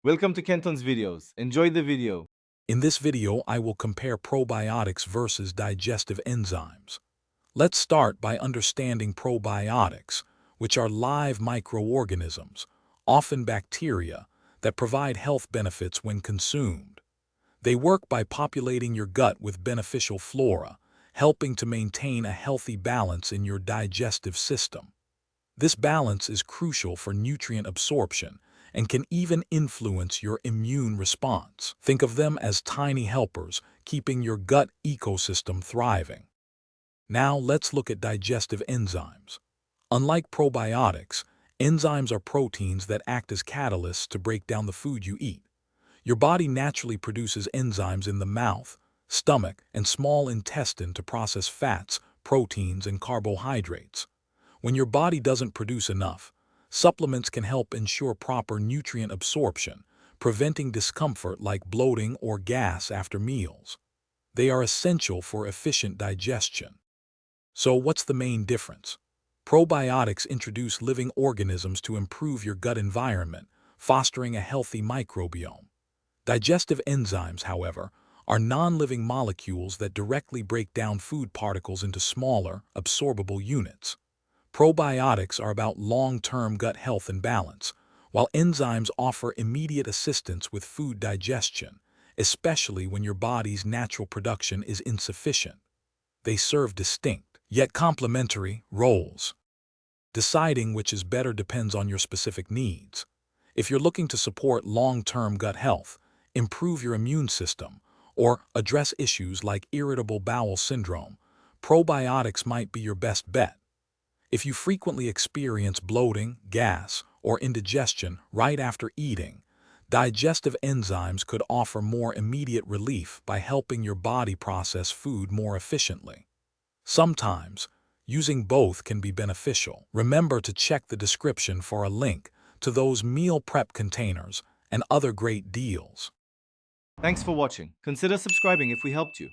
Welcome to Kenton's videos. Enjoy the video. In this video, I will compare probiotics versus digestive enzymes. Let's start by understanding probiotics, which are live microorganisms, often bacteria, that provide health benefits when consumed. They work by populating your gut with beneficial flora, helping to maintain a healthy balance in your digestive system. This balance is crucial for nutrient absorption and can even influence your immune response. Think of them as tiny helpers, keeping your gut ecosystem thriving. Now let's look at digestive enzymes. Unlike probiotics, enzymes are proteins that act as catalysts to break down the food you eat. Your body naturally produces enzymes in the mouth, stomach, and small intestine to process fats, proteins, and carbohydrates. When your body doesn't produce enough, supplements can help ensure proper nutrient absorption, preventing discomfort like bloating or gas after meals. They are essential for efficient digestion. So what's the main difference? Probiotics introduce living organisms to improve your gut environment, fostering a healthy microbiome. Digestive enzymes, however, are non-living molecules that directly break down food particles into smaller, absorbable units. Probiotics are about long-term gut health and balance, while enzymes offer immediate assistance with food digestion, especially when your body's natural production is insufficient. They serve distinct, yet complementary, roles. Deciding which is better depends on your specific needs. If you're looking to support long-term gut health, improve your immune system, or address issues like irritable bowel syndrome, probiotics might be your best bet. If you frequently experience bloating, gas, or indigestion right after eating, digestive enzymes could offer more immediate relief by helping your body process food more efficiently. Sometimes, using both can be beneficial. Remember to check the description for a link to those meal prep containers and other great deals. Thanks for watching. Consider subscribing if we helped you.